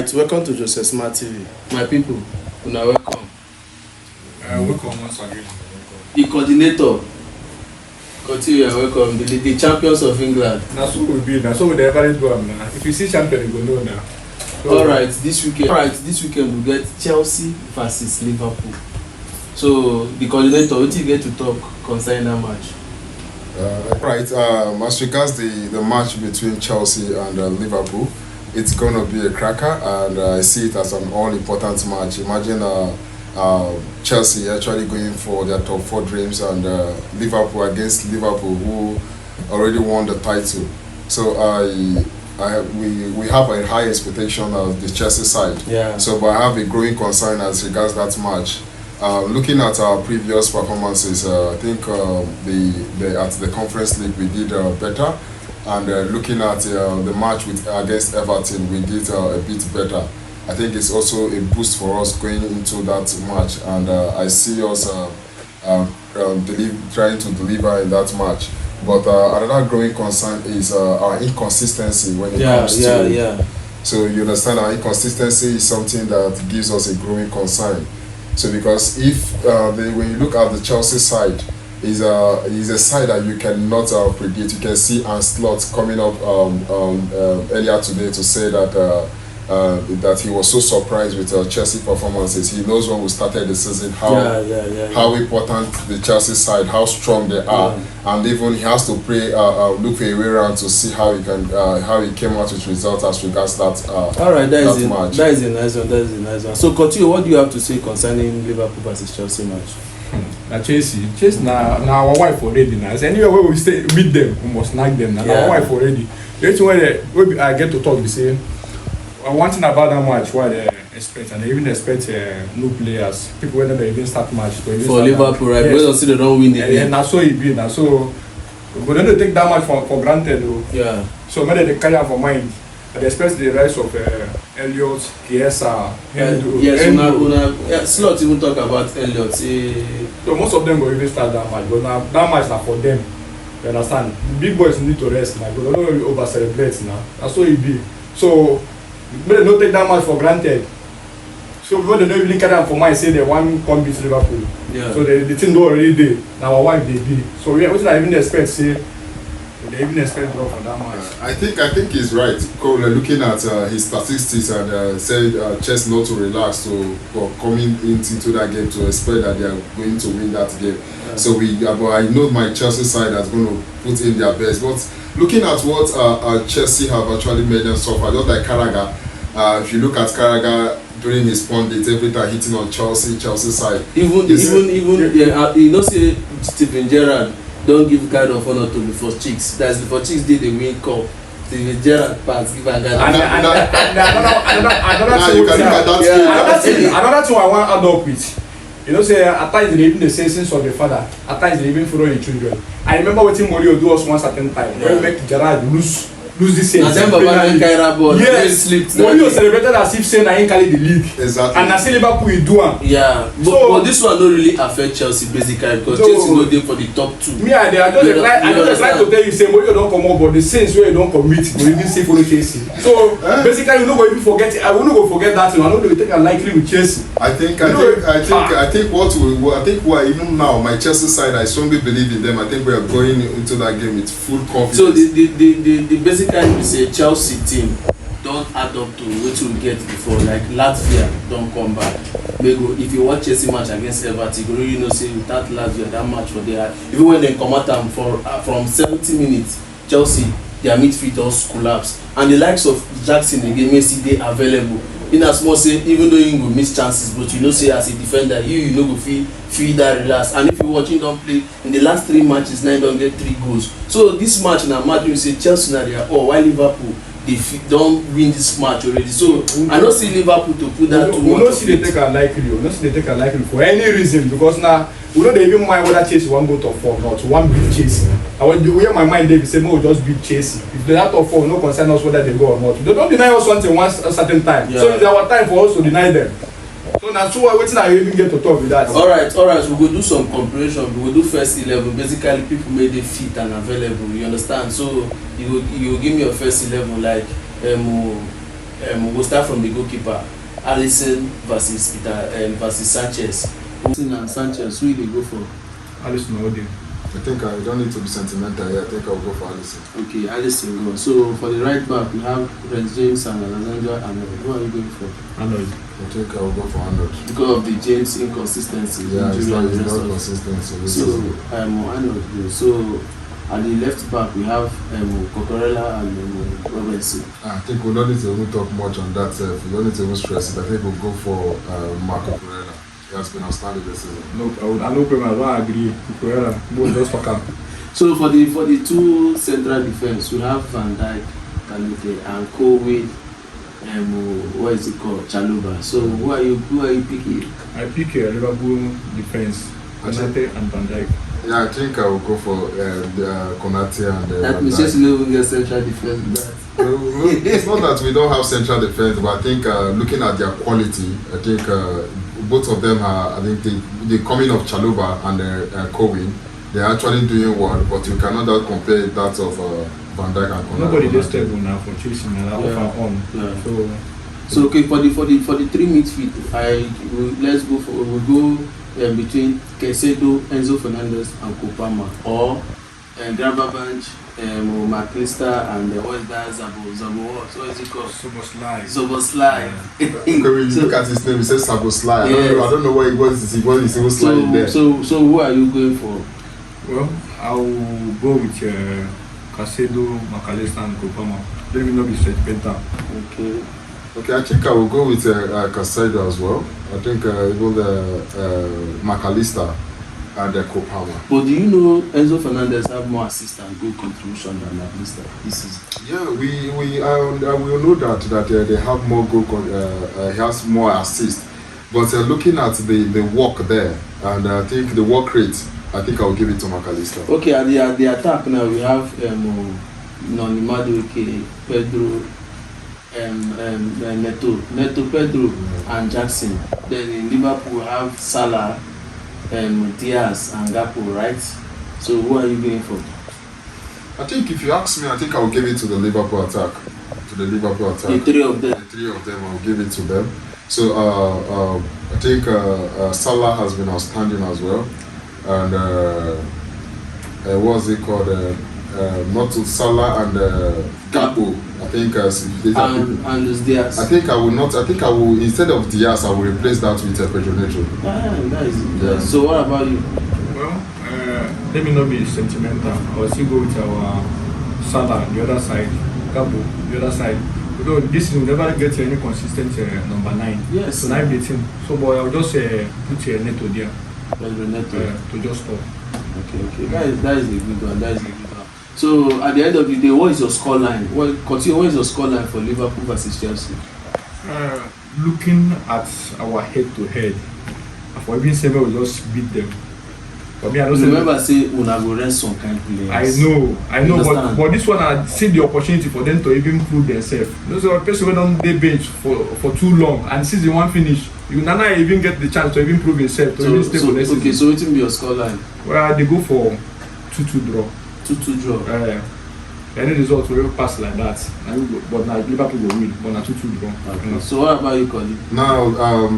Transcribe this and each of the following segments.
Alright, welcome to Joseph Smart TV. My people, una welcome. Welcome once again. The coordinator, continue, welcome. The champions of England. Now so we be now, so we never go now. If you see champion, you go know now. So, Alright, this weekend we get Chelsea versus Liverpool. So the coordinator, what do you get to talk concerning that match? As regards the match between Chelsea and Liverpool, it's going to be a cracker, and I see it as an all-important match. Imagine Chelsea actually going for their top 4 dreams, and Liverpool against Liverpool, who already won the title. So we have a high expectation of the Chelsea side. Yeah. So, but I have a growing concern as regards that match. Looking at our previous performances, I think at the Conference League we did better, and looking at the match against Everton, we did a bit better. I think it's also a boost for us going into that match, and I see us trying to deliver in that match. But another growing concern is our inconsistency when it comes to. So you understand, our inconsistency is something that gives us a growing concern. So because if when you look at the Chelsea side, is a side that you cannot predict. You can see Anslot coming up earlier today to say that he was so surprised with Chelsea performances. He knows when we started the season how important the Chelsea side, how strong they are, and even he has to look for a way around to see how he came out with results as regards that. All right, that is a nice one. So continue. What do you have to say concerning Liverpool versus Chelsea match? Now Chelsea now our wife already now. Anywhere where we stay with them, we must snag them now. Our wife already. The way I get to talk, they say one thing about that match, why they expect, and they even expect new players, people when they even start match for Liverpool, right? Yes. Because they don't win the game. And that's so it be now. So but then they take that match for granted though. Yeah. So maybe they carry for mind. They expect the rise of Elliot, Chiesa, Slot even talk about Elliot. So most of them will even start that match, but now that match now for them. You understand? The big boys need to rest now, but they don't really over celebrate now. That's what it be. So they don't take that match for granted. So when they don't really carry for mind, say they want to come beat Liverpool. Yeah. So the thing don't already there. Now our wife they be. So we what I even expect say. They even expect draw for that match. I think he's right. Looking at his statistics and said Chelsea not to relax for coming into that game to expect that they are going to win that game. Yeah. So I know my Chelsea side is going to put in their best. But looking at what Chelsea have actually made them suffer, just like Carragher. If you look at Carragher during his pundit, every time hitting on Chelsea side. Even you know, say Steven Gerrard don't give guard of honor to the first chicks. That's the first chicks did the win cup. The Gerrard pass give a guard. Another thing I want to add up with. You know, say at times they even the sense of the father. At times they even follow the children. I remember what Mourinho do us one certain time. When we make Gerrard lose this sense. And then Baba Kaira yes. Mourinho celebrated as if saying I ain't carry the league. Exactly. And I say Liverpool will do one. Yeah. But this one don't really affect Chelsea basically because Chelsea go there for the top 2. Me I just like to tell you say Mourinho don't come up, but the sense where you don't commit, you even say follow Chelsea. So basically you no go even forget it. I will not go forget that thing. I know they will take a likely with Chelsea. I think even now my Chelsea side, I strongly believe in them. I think we are going into that game with full confidence. So the basically we say Chelsea team don't add up to what we get before. Like Latvia don't come back. If you watch Chelsea match against Everton, you really know say without Latvia that match for there. Even when they come at them from 70 minutes, Chelsea their midfield does collapse, and the likes of Jackson again may see they available. In as much say even though you will miss chances, but you know say as a defender you know go feel that relax. And if you watching don't play in the last 3 matches, now don't get 3 goals. So this match now match you say Chelsea na there while Liverpool they don't win this match already. So I don't see Liverpool to put that too much. We don't see they take a likely for any reason because now we don't even mind whether Chelsea one go top 4 or not. One beat Chelsea. I want the way my mind they say no just beat Chelsea. If they are top 4, no concern us whether they go or not. They don't deny us something once a certain time. Yeah. So it's our time for us to deny them. So now so waiting I even get to talk with that. Alright, we go do some comparison. We go do first 11. Basically people made it fit and available. You understand? So you give me your first 11 like we'll start from the goalkeeper. Alisson versus versus Sanchez. Alisson and Sanchez, who they go for? Alisson all day. I think I don't need to be sentimental here. I think I'll go for Alisson. Okay, Alisson go. So for the right back, we have Reece James and Alexander Arnold. Who are you going for? Arnold. I think I'll go for Arnold. Because of the James inconsistency. Yeah, it's injury not and the rest of it. consistency. So Arnold go. So at the left back, we have Cucurella and Robinson. I think we don't need to even talk much on that. We don't need to even stress it. I think we'll go for Marco Corella. He has been outstanding this season. No, I no problem. I don't agree. Corella, both just for camp. So for the two central defense, we have Van Dijk, Kanute, and Kobe. What is it called? Chaluba. So who are you picking? I pick Liverpool defense. Kanute and Van Dijk. Yeah, I think I will go for Konate and that means just no even get central defense. It's not that we don't have central defense, but I think looking at their quality, I think both of them are. I think the coming of Chaluba and Cohen, they're actually doing well, but you cannot compare that of Van Dijk and Konate. Nobody just stable now for chasing and off on. Yeah. So okay, for the three midfield, we'll go between Caicedo, Enzo Fernandez, and Kopama, or Gravenberch, McAllister, and what is that? What is it called? Soboslai. Okay, when you look at his name, it says Soboslai. Yes. I don't know what it was. He was sliding there. So who are you going for? Well, I'll go with Caicedo, McAllister, and Kopama. Let me not be straight better. Okay, I think I will go with Caicedo as well. I think even McAllister and Kopama. But do you know Enzo Fernandez have more assist and goal contribution than McAllister this season? Yeah, we know that they have more goal. He has more assist. But looking at the work there, and I think the work rate, I think I'll give it to McAllister. Okay, at the attack now we have Noni Madueke, Pedro. Neto, Pedro, and Jackson. Then in Liverpool we have Salah, Diaz, and Gakpo, right? So who are you going for? I think if you ask me, I think I'll give it to the Liverpool attack. The three of them. I'll give it to them. So I think Salah has been outstanding as well, and what's it called? Not to Salah and Gakpo. I think and Diaz. I think I will instead of Diaz, I will replace that with Pedro Neto. Yeah. So what about you? Well, let me not be sentimental. I will still go with our Salah on the other side, Gakpo the other side. Although this season we never get any consistent number 9. Yes. So 9 18. So boy, I'll just put Neto there. Pedro Neto. To just stop. Okay. That is a good one. So at the end of the day, what is your scoreline? What is your scoreline for Liverpool versus Chelsea? Looking at our head-to-head, for even 7 we just beat them. For me, I don't remember say una go rest some kind players. I know, but this one I see the opportunity for them to even prove themselves. Those are person who don't dey bench for too long, and season one finish, you nana even get the chance to even prove himself to even stay for next season. Okay, so wetin be your scoreline? Well, they go for 2-2 draw. 2-2 draw. Any result will pass like that, but now Liverpool will win. But now 2-2 draw. Okay. So what about you, Colin? Now,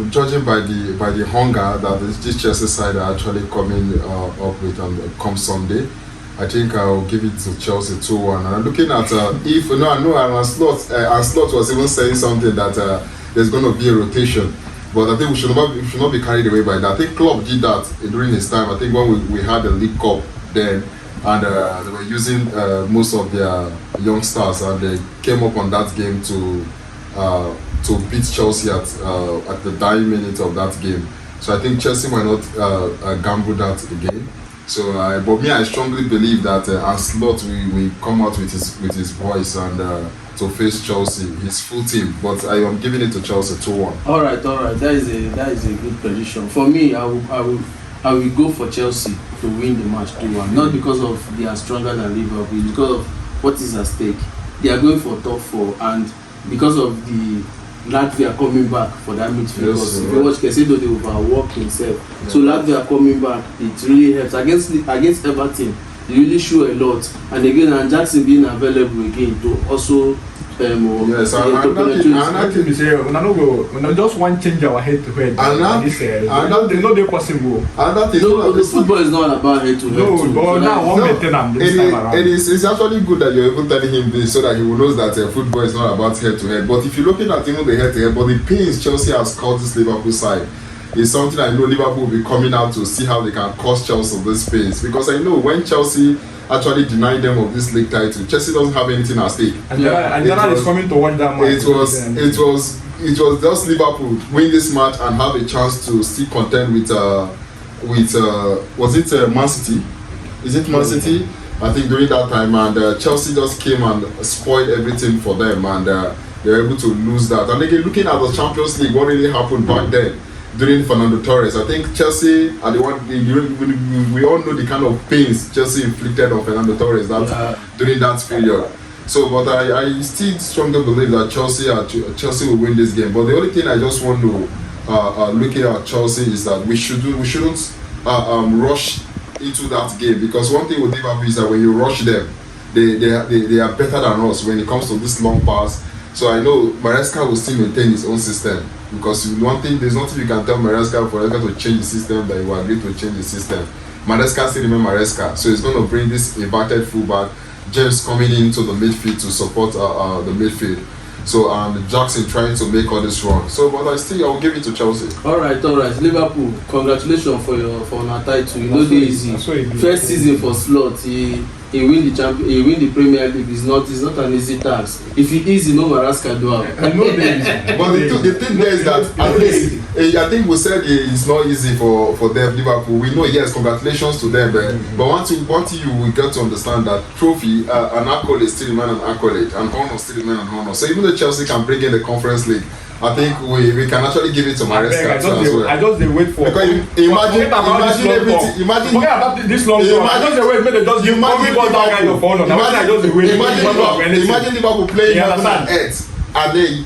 judging by the hunger that this Chelsea side are actually coming up with come Sunday, I think I'll give it to Chelsea 2-1. And I'm looking at I know Anslot was even saying something that there's going to be a rotation. But I think we should not be carried away by that. I think Klopp did that during his time. I think when we had the League Cup then, and they were using most of their youngsters, and they came up on that game to beat Chelsea at the dying minute of that game. So I think Chelsea might not gamble that again. So, but me, I strongly believe that Anslot will come out with his voice and to face Chelsea, his full team. But I am giving it to Chelsea 2-1. All right. That is a good prediction. For me, I will go for Chelsea to win the match 2-1. Not because of they are stronger than Liverpool, because of what is at stake. They are going for top 4, and because of the Latvia coming back for that midfield. Yes, if you watch Caicedo, they overworked himself. Yeah. So Latvia coming back, it really helps. Against Everton, they really show a lot. And again, and Jackson being available again to also Yes, and that thing be say una just wan change our head to head. And this no dey possible. And that is no, the football is not about head to head. No, but now I wan maintain am this time around. It's actually good that you're even telling him this so that he will know that football is not about head to head. But if you're looking at even the head to head, but the pains Chelsea has caused this Liverpool side is something I know Liverpool will be coming out to see how they can cause Chelsea this pains, because I know when Chelsea actually denied them of this league title, Chelsea doesn't have anything at stake. And Gerrard is coming to watch that match. It was just Liverpool win this match and have a chance to still contend with was it Man City? Is it Man City? I think during that time, and Chelsea just came and spoiled everything for them, and they were able to lose that. And again, looking at the Champions League, what really happened back then during Fernando Torres, I think Chelsea are the one. We all know the kind of pains Chelsea inflicted on Fernando Torres during that period. So, but I still strongly believe that Chelsea will win this game. But the only thing I just want to looking at Chelsea is that we shouldn't rush into that game, because one thing with Liverpool is that when you rush them, they are better than us when it comes to this long pass. So I know Maresca will still maintain his own system, because there's nothing you can tell Maresca to change the system that he will agree to change the system. Maresca still remains Maresca, so he's going to bring this inverted fullback, James coming into the midfield to support the midfield. So Jackson trying to make all this run. So, but I will give it to Chelsea. All right. Liverpool, congratulations for our title. You know, easy. First season for Slot, he win the Premier League. It's not an easy task. If it is, no Maresca do it. But the thing there is that at least I think we said it's not easy for them, Liverpool. We know, yes, congratulations to them, but one thing you will get to understand that trophy, an accolade still remain an accolade, an honor still remain an honor. So even though Chelsea can bring in the Conference League, I think we can actually give it to Maresca as well. I just wait for. Because imagine everything. Forget about this long run. I just wait. Maybe just that kind of honor. Imagine Liverpool playing on Earth, and they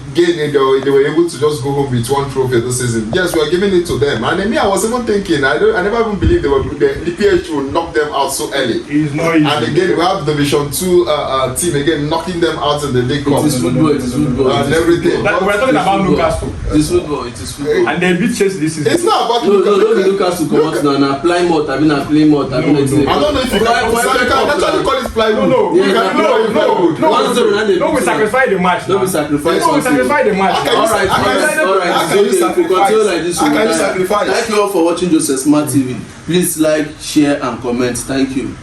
were able to just go home with one trophy this season. Yes, we are giving it to them. And then I was even thinking, I never even believed the PH would knock them out so early. It's not easy. And again, we have Division 2 team again knocking them out in the League Cup. It is football. And everything. We're talking about Newcastle. It is football. And they beat Chelsea this season. It's not about Newcastle come out now. Plymouth. I don't know if you can actually call it Plymouth. No, we sacrifice the match. No, we sacrifice the match. All right. If we continue like this, I can sacrifice. Thank you all for watching Joseph Smart TV. Please like, share, and comment. Thank you.